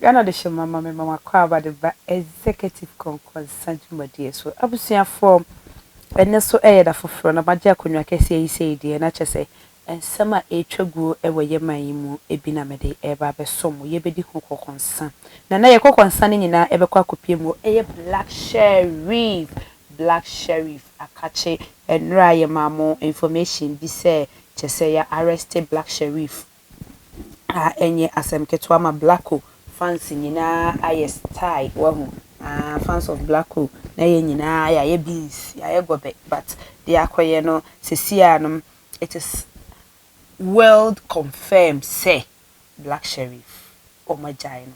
Ghana de shema mama kwa ba de ba executive consent modie so abusua form ene so da foforo na magye akonwa kese yi sei de na kyese ensem a etwaguo ewo yeman yi mu ebi na mede eba besom ye bedi ho kokonsa na ye kokonsa ne nyina ebekwa kopie mu black sheriff akache enra ye mamo information bi se kyese ya arrested black sheriff a enye asem ketwa ma blacko fans nyina aye style wahu fans of blacko na ye nyina ya ye beans ya ye gobe but they akoye no sesia no it is world confirmed say black sheriff omajai no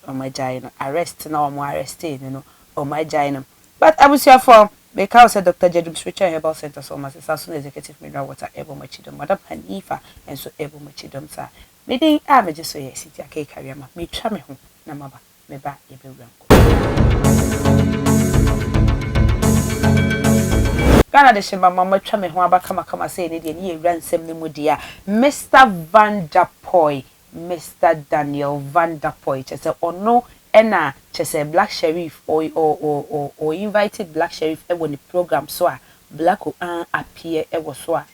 omajai no arrest na omo arrested no omajai no but abusia for because Dr. Jedum Spiritual Herbal Center so much as executive mineral water ebo machidom madam Hanifa and so ebo machidom sa me me just so yes it ake carry ma me twa me ho na maba me ba e be wranko Ghana de shema mama twa me ho abaka makama say ne de ne ewransem ne mu dia Mr. Van der Poy Mr. Daniel Van der Poy chese ono ena chese black sheriff or invited black sheriff e woni program so a black appear e wo so a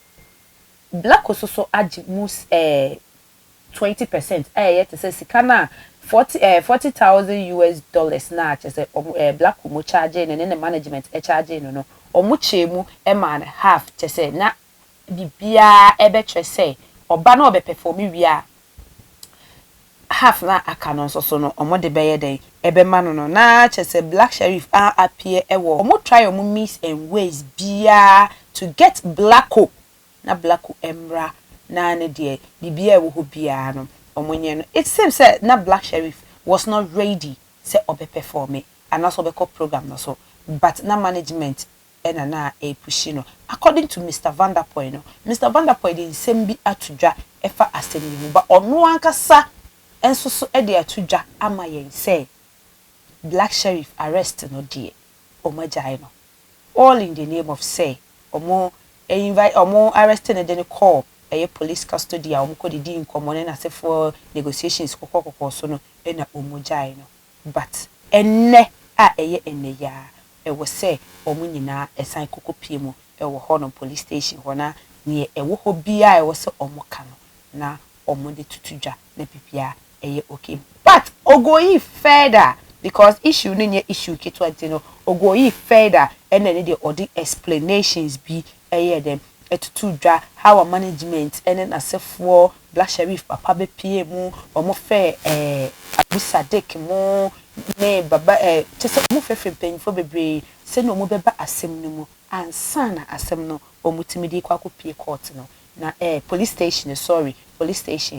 black so agi mus 20% yet say sikana 40,000 US dollars na chese black mo charge ne management e charge no omu chemu e man half chese na bibia e be chese oba na obe perform wi half na aka no so no omo de beye den ebe mano no na chese black sheriff appear ewo omo try omo means and ways bia to get blacko na blacko emra na ne de bibia ewo ho bia no omo nye no it seems that na black sheriff was not ready say obe perform it and also be program no so but na management na pushi no according to Mr. Van der Poy no Mr. Van der Poy dey sembi atudwa efa asemi mu ba ono ankasa enso so e dey atudwa ama yen say black sheriff arrest no die omajai no all in the name of say omo invite omo arrest no dey call police custody a omo ko di nkomo na say for negotiations kokokoko so no e na omojai no but enne a enne ya e wo say omo nyina esan kokopie mu e wo ho no police station ho na ne e wo ho bia e wo say omo ka no na omo de tutudwa na pipia okay but ogoyi further because issue no issue ketwa no ogoyi further and then the odi explanations be them tutudwa how our management and then asefo black sheriff papa be pie mu omo fe abusadek mu ne baba chese omo fe penfo bebre se no omo beba asem no mu ansa na asem no omo timidi kwa kopie court no na police station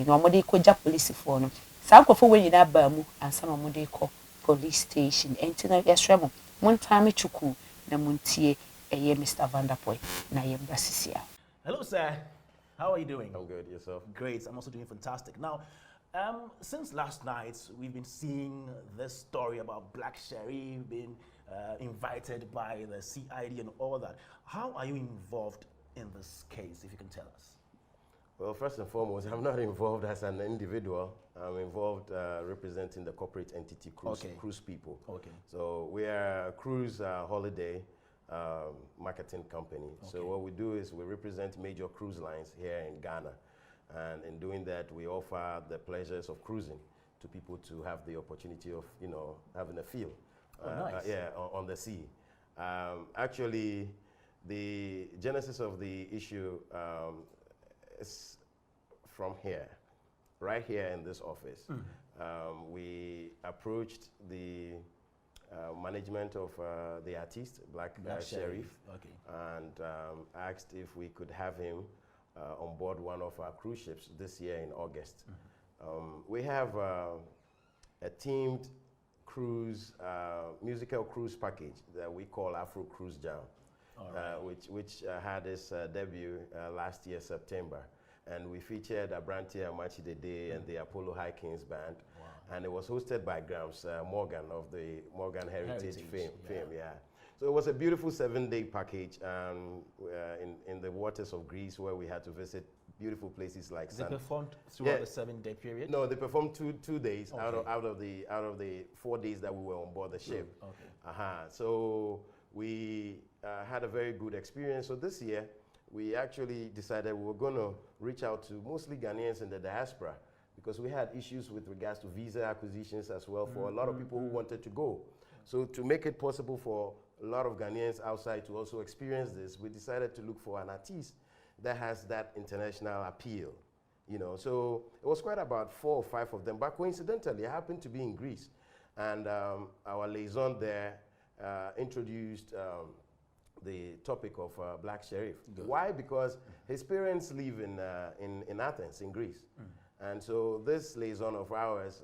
no omo de koja police for no sankofo we nyina ba mu ansa na omo de ko police station entina yesremo mon time chuku na montie Mr. Van der Poy na yembrasisia. Hello sir, how are you doing? I'm good, yourself? Great, I'm also doing fantastic. Now, since last night we've been seeing this story about Black Sherriff being invited by the CID and all that. How are you involved in this case, if you can tell us? Well, first and foremost, I'm not involved as an individual. I'm involved representing the corporate entity, Cruise People. Okay. So we are a cruise holiday marketing company. Okay. So what we do is we represent major cruise lines here in Ghana. And in doing that, we offer the pleasures of cruising to people to have the opportunity of, having a feel. Nice. On the sea. Actually, the genesis of the issue is from here, right here in this office. We approached the management of the artist, Black Sherriff, okay, and asked if we could have him on board one of our cruise ships this year in August. We have a themed cruise, musical cruise package that we call Afro Cruise Jam. Which had its debut last year, September. And we featured Abranti Amachi Dede and the Apollo High Kings Band. Wow. And it was hosted by Grams Morgan of the Morgan Heritage fame. So it was a beautiful 7-day package in the waters of Greece where we had to visit beautiful places like They performed throughout the 7-day period? No, they performed two days out of the 4 days that we were on board the ship. Okay. So we had a very good experience. So this year, we actually decided we were going to reach out to mostly Ghanaians in the diaspora, because we had issues with regards to visa acquisitions as well for a lot of people who wanted to go. So to make it possible for a lot of Ghanaians outside to also experience this, we decided to look for an artist that has that international appeal. You know, so it was quite about 4 or 5 of them, but coincidentally, I happened to be in Greece, and our liaison there introduced the topic of Black Sherriff. Good. Why? Because his parents live in Athens, in Greece. And so this liaison of ours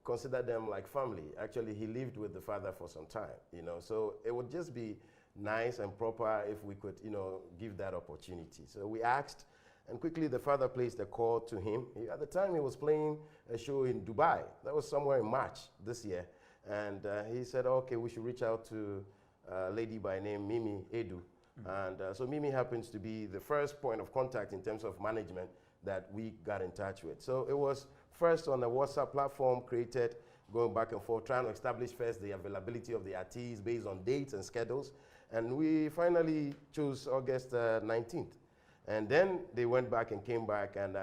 considered them like family. Actually, he lived with the father for some time, you know, so it would just be nice and proper if we could, you know, give that opportunity. So we asked, and quickly the father placed a call to him. At the time, he was playing a show in Dubai. That was somewhere in March this year. And he said, okay, we should reach out to a lady by name Mimi Edu. And so Mimi happens to be the first point of contact in terms of management that we got in touch with. So it was first on a WhatsApp platform created, going back and forth, trying to establish first the availability of the artists based on dates and schedules. And we finally chose August 19th. And then they went back and came back, and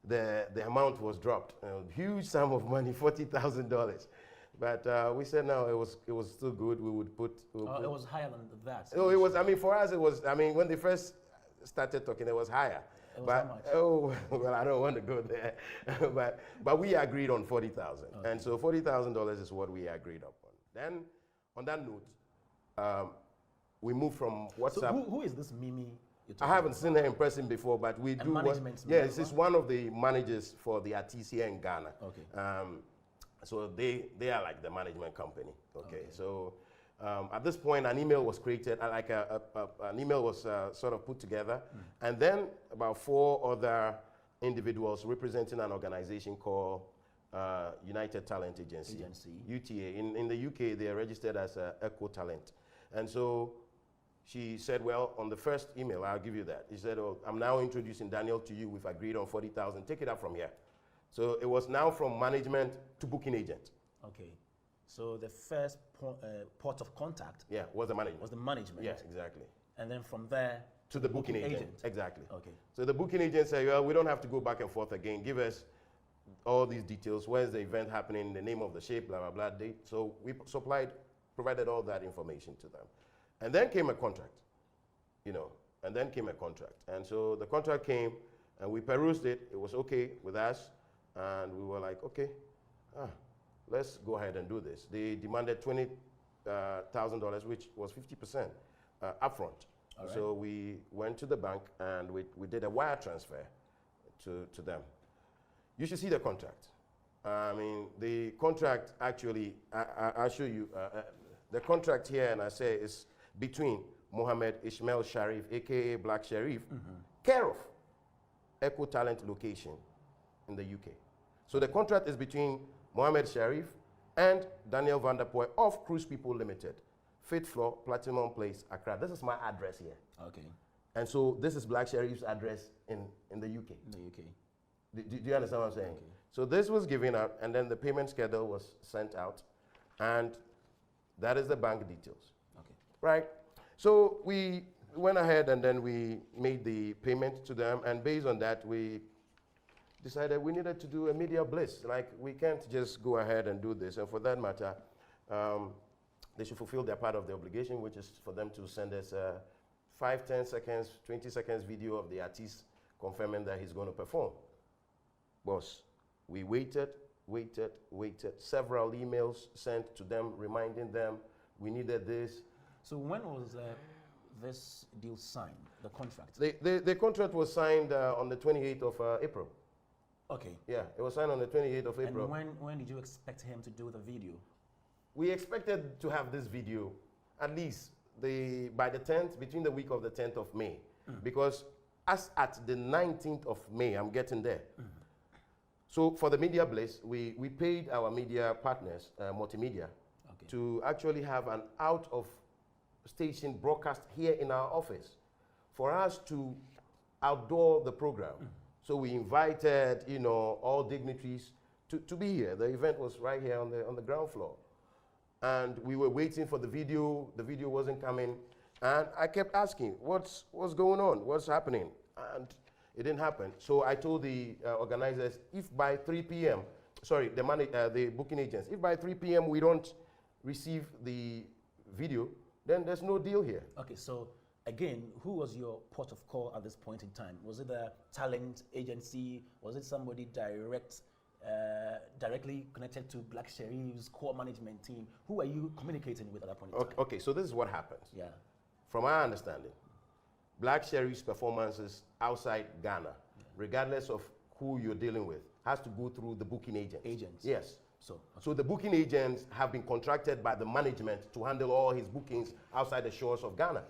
the amount was dropped. A huge sum of money, $40,000. But we said no, it was still good. We would put. It was higher than that. Oh, it was. I mean, for us, it was. I mean, when they first started talking, it was higher. It was but how much? oh, well, I don't want to go there. but we agreed on $40,000, Okay. and so $40,000 is what we agreed upon. Then, on that note, we moved from WhatsApp. So who is this Mimi? I haven't seen her in person before, but we do. Yes, it's one of the managers for the artists here in Ghana. Okay. So they are like the management company. Okay. So at this point, an email was created, like an email was sort of put together, and then about 4 other individuals representing an organization called United Talent Agency. UTA. In the UK, they are registered as Echo Talent, and so she said, well, on the first email, I'll give you that. She said, oh, I'm now introducing Daniel to you. We've agreed on $40,000. Take it up from here. So it was now from management to booking agent. Okay. So the first port of contact was the management. Yes, exactly. And then from there to the booking agent. Exactly. Okay. So the booking agent said, well, we don't have to go back and forth again. Give us all these details. Where's the event happening? The name of the shape, blah, blah, blah. Date. So we provided all that information to them. And then came a contract, you know, and so the contract came, and we perused it. It was okay with us, and we were like, okay, let's go ahead and do this. They demanded $20,000, which was 50% upfront. Right. So we went to the bank, and we did a wire transfer to them. You should see the contract. I mean, the contract actually, I'll show you. The contract here, and I say, is between Mohammed Ismail Sherriff, aka Black Sherriff, care of Echo Talent location in the UK. So the contract is between Mohammed Sherriff and Daniel Van Der Poel of Cruise People Limited, 5th floor, Platinum Place, Accra. This is my address here. Okay. And so this is Black Sherriff's address in the UK. Do you understand what I'm saying? Okay. So this was given out, and then the payment schedule was sent out, and that is the bank details. Right? So we went ahead, and then we made the payment to them, and based on that, we decided we needed to do a media blitz. Like, we can't just go ahead and do this. And for that matter, they should fulfill their part of the obligation, which is for them to send us a 5, 10 seconds, 20 seconds video of the artist confirming that he's going to perform. Boss, we waited. Several emails sent to them, reminding them we needed this. So when was this deal signed, the contract? The contract was signed on the 28th of April. Okay. Yeah, it was signed on the 28th of April. And when did you expect him to do the video? We expected to have this video at least by the 10th, between the week of the 10th of May. Because as at the 19th of May, I'm getting there. So for the media blitz, we paid our media partners, multimedia, to actually have an out-of-station broadcast here in our office for us to outdoor the program. So we invited, you know, all dignitaries to be here. The event was right here on the ground floor. And we were waiting for the video. The video wasn't coming. And I kept asking, what's going on? What's happening? And it didn't happen. So I told the organizers, if by 3 p.m., sorry, the booking agents, if by 3 p.m. we don't receive the video, then there's no deal here. Okay, so again, who was your port of call at this point in time? Was it a talent agency? Was it somebody directly connected to Black Sherriff's core management team? Who are you communicating with at that point in time? Okay, so this is what happens. Yeah. From our understanding, Black Sherriff's performances outside Ghana, regardless of who you're dealing with, has to go through the booking agents. Agents. Yes. So the booking agents have been contracted by the management to handle all his bookings outside the shores of Ghana.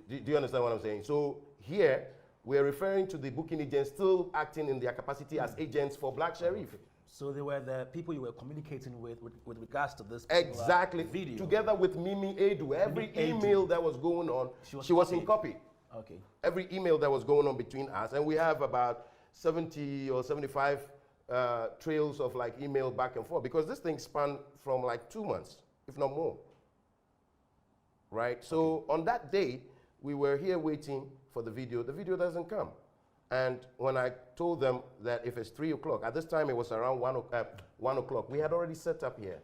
Do you understand what I'm saying? So here, we're referring to the booking agents still acting in their capacity as agents for Black Sherriff. So they were the people you were communicating with regards to this Exactly. video. Together with Mimi Edu. Every email that was going on, she was in copy. Okay. Every email that was going on between us. And we have about 70 or 75 trails of like email back and forth, because this thing spanned from like 2 months, if not more. Right? So on that day, we were here waiting for the video doesn't come. And when I told them that if it's 3 o'clock, at this time it was around 1 o'clock, we had already set up here.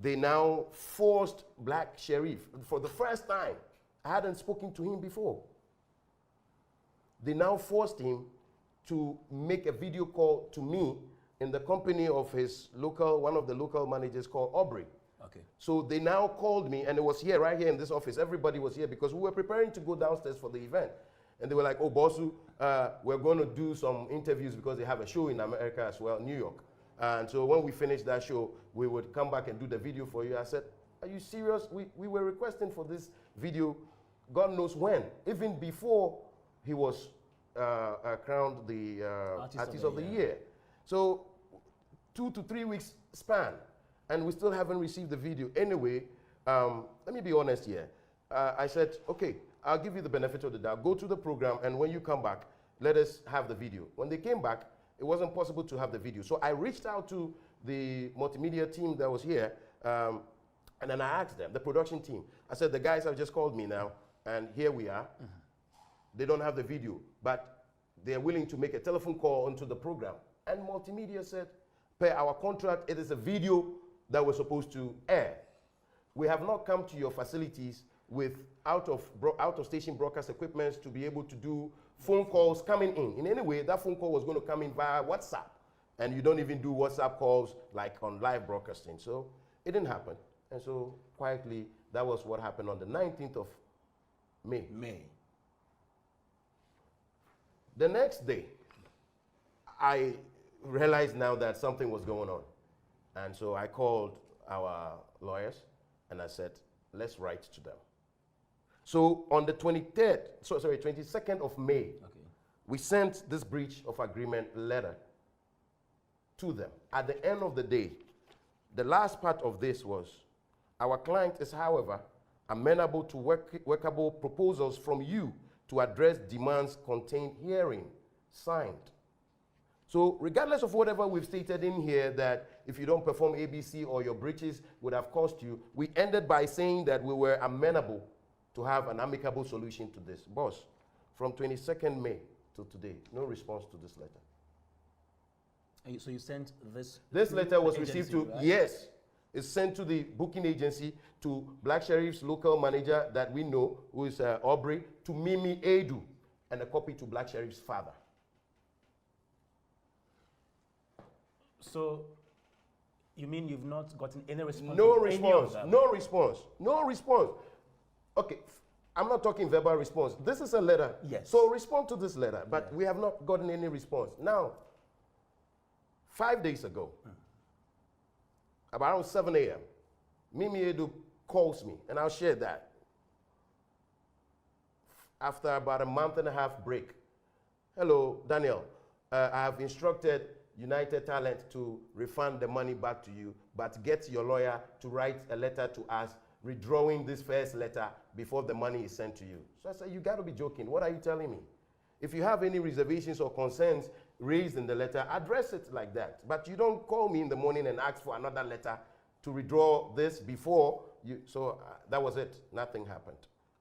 They now forced Black Sherriff for the first time. I hadn't spoken to him before. They now forced him to make a video call to me in the company of his one of the local managers called Aubrey. Okay. So they now called me, and it was here, right here in this office. Everybody was here because we were preparing to go downstairs for the event. And they were like, oh, Bosu, we're going to do some interviews because they have a show in America as well, New York. And so when we finished that show, we would come back and do the video for you. I said, are you serious? We were requesting for this video, God knows when, even before he was crowned the Artist of the Year. So 2 to 3 weeks span, and we still haven't received the video. Anyway, let me be honest here. I said, okay, I'll give you the benefit of the doubt. Go to the program, and when you come back, let us have the video. When they came back, it wasn't possible to have the video. So I reached out to the multimedia team that was here, and then I asked them, the production team. I said, the guys have just called me now, and here we are. They don't have the video, but they're willing to make a telephone call onto the program. And multimedia said, per our contract, it is a video that we're supposed to air. We have not come to your facilities with out-of-station broadcast equipment to be able to do phone calls coming in. In any way, that phone call was going to come in via WhatsApp. And you don't even do WhatsApp calls like on live broadcasting. So it didn't happen. And so quietly, that was what happened on the 19th of May. The next day, I realized now that something was going on. And so I called our lawyers and I said, let's write to them. So on the 22nd of May, we sent this breach of agreement letter to them. At the end of the day, the last part of this was, our client is, however, amenable to workable proposals from you to address demands contained herein, signed. So regardless of whatever we've stated in here, that if you don't perform ABC or your breaches would have cost you, we ended by saying that we were amenable to have an amicable solution to this. Boss, from 22nd May to today, no response to this letter. So you sent this? This letter was agency, received to, right? yes, it's sent to the booking agency, to Black Sherriff's local manager that we know, who is Aubrey, to Mimi Edu, and a copy to Black Sherriff's father. So you mean you've not gotten any response? No from any response, of them? no response, no response. Okay, I'm not talking verbal response. This is a letter. Yes. So respond to this letter, but we have not gotten any response. Now, 5 days ago, around 7 a.m., Mimi Edu calls me, and I'll share that. After about a month and a half break, hello, Daniel, I have instructed United Talent to refund the money back to you, but get your lawyer to write a letter to us withdrawing this first letter before the money is sent to you. So I said, you got to be joking. What are you telling me? If you have any reservations or concerns raised in the letter, address it like that. But you don't call me in the morning and ask for another letter to withdraw this before you. So that was it. Nothing happened.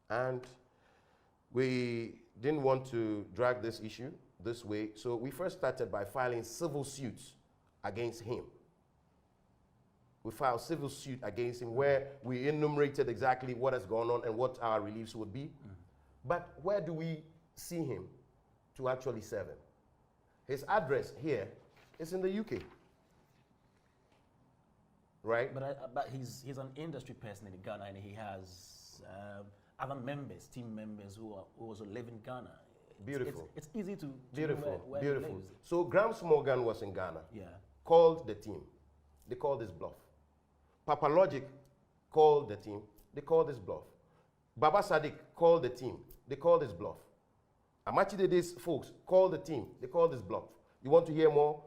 And we didn't want to drag this issue this way. So we first started by filing civil suits against him. We filed civil suit against him where we enumerated exactly what has gone on and what our reliefs would be. But where do we see him to actually serve him? His address here is in the UK. Right? But he's an industry person in Ghana, and he has other members, team members who also live in Ghana. Beautiful. It's easy to beautiful, know where beautiful. he lives. So Grams Morgan was in Ghana. Yeah. Called the team. They called this bluff. Papa Logic called the team. They called this bluff. Baba Sadiq called the team. They called this bluff. Amachi Dede's folks called the team. They called this bluff. You want to hear more?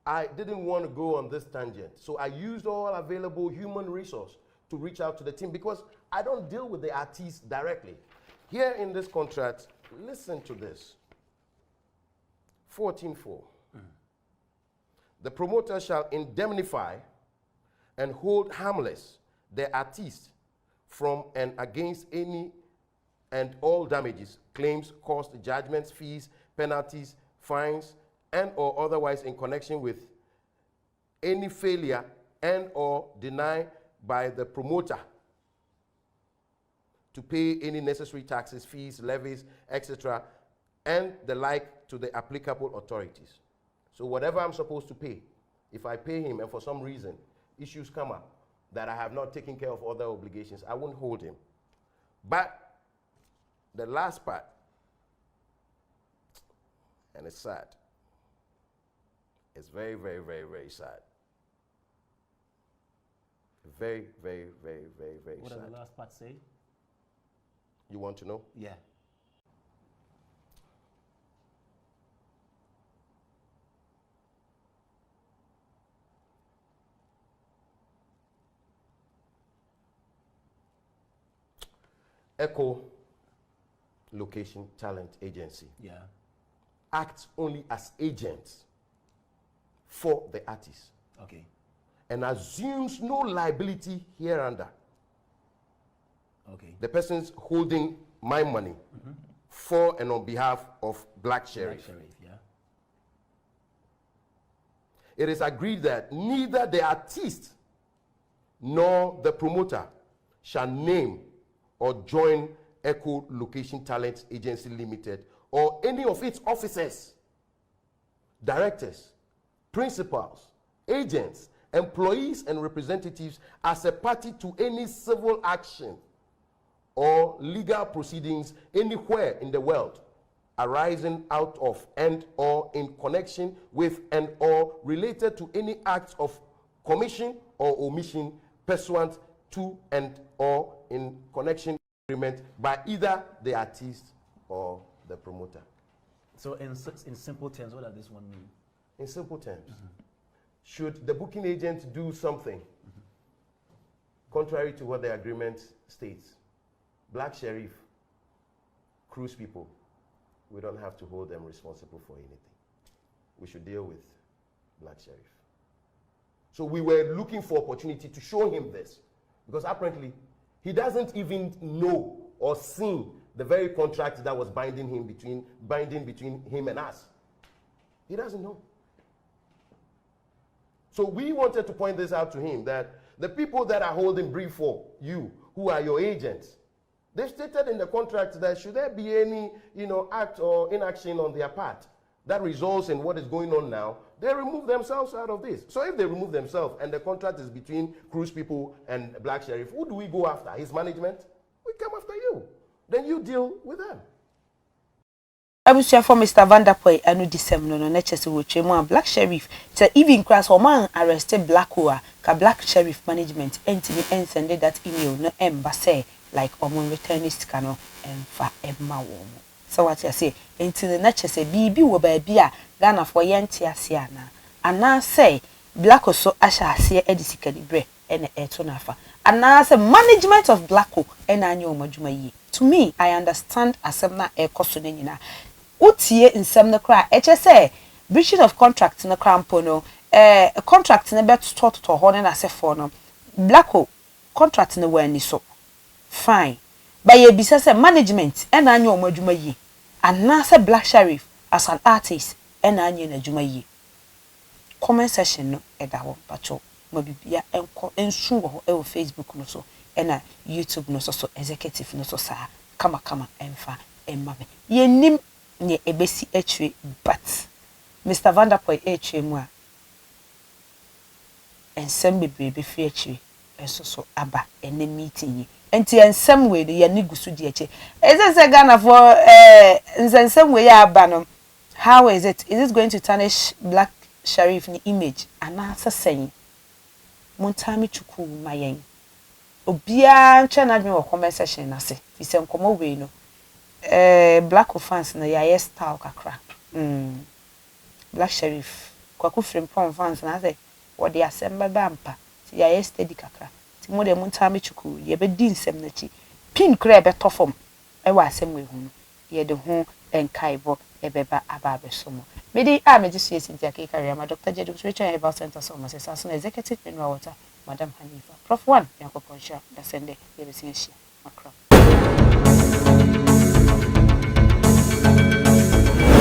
I didn't want to go on this tangent. So I used all available human resource to reach out to the team because I don't deal with the artists directly. Here in this contract, listen to this. 14.4. The promoter shall indemnify and hold harmless the artist from and against any and all damages, claims, costs, judgments, fees, penalties, fines, and or otherwise in connection with any failure and or deny by the promoter to pay any necessary taxes, fees, levies, etc., and the like to the applicable authorities. So whatever I'm supposed to pay, if I pay him and for some reason issues come up that I have not taken care of other obligations, I won't hold him. But the last part, and it's sad. It's very, very, very, very sad. Very, very, very, very, very sad. What does the last part say? You want to know? Yeah. Echo Location Talent Agency acts only as agents for the artist. Okay. And assumes no liability hereunder. Okay. The person's holding my money for and on behalf of Black Sherriff. Yeah. It is agreed that neither the artist nor the promoter shall name or join Echo Location Talent Agency Limited or any of its officers, directors, principals, agents, employees, and representatives as a party to any civil action or legal proceedings anywhere in the world arising out of and or in connection with and or related to any acts of commission or omission pursuant to and or in connection with agreement by either the artist or the promoter. So in simple terms, what does this one mean? In simple terms, should the booking agent do something contrary to what the agreement states, Black Sherriff, cruise people, we don't have to hold them responsible for anything. We should deal with Black Sherriff. So we were looking for opportunity to show him this, because apparently he doesn't even know or see the very contract that was binding between him and us. He doesn't know. So we wanted to point this out to him, that the people that are holding brief for you, who are your agents, they've stated in the contract that should there be any, act or inaction on their part that results in what is going on now, they remove themselves out of this. So if they remove themselves and the contract is between cruise people and Black Sherriff, who do we go after? His management? We come after you. Then you deal with them. Abusua for Mr. Vanderpoy anu disem no na chese wo twemu Black Sherriff te even class o man arrested Black Oa ka Black Sherriff management entimi ensende that email no emba say like omon returnist kano emfa emma wo mo. So what you say entini na chese bibi wo ba bia Ghana for yente ase ana say Black so asha ase edisika libre ene eto nafa ana say management of Black O ena anya omadwuma yi. To me, I understand asemna ekoso na nyina. utie nsɛm no kra eche say breaching of contract no krampo no contract no bet to ho ne na sefo no blacko contract no wani so fine but ye bisa say management e na anya omadwuma yi ana say Black Sherriff as an artist e na anya na adwuma yi comment section no edawo pacho mabibia enko ensu wo e Facebook no so e na YouTube no so executive no so saa kama emfa emabe ye nim ne ebesi atwe but Mr. Vanderpoy atwe mu a ensem bebrebe fi atwe so aba ene meeting yi enti ensem we de ye ne gusu di ache ezese Ghana for ensem we ya aba no how is it going to tarnish Black Sherriff ni image anasa sen montami chuku mayen obia nche na dwen wo comment section na se fi se nkomo we no Black fans na ya style kakra Black Sherriff kwaku frimpon fans na say what they assemble bampa ti ya steady kakra ti mo de montami chuku ye be di nsem na chi pin kra be tofom e wa asem we hu ye de ho enkaibo ebeba ababe somo medi a me jisu yesi ntia ke career ma Dr. Jedu Spiritual Herbal Center so ma se saso na executive mineral water Madam Hanifa Prof 1 yakoponsha da sende ye be sin hia makra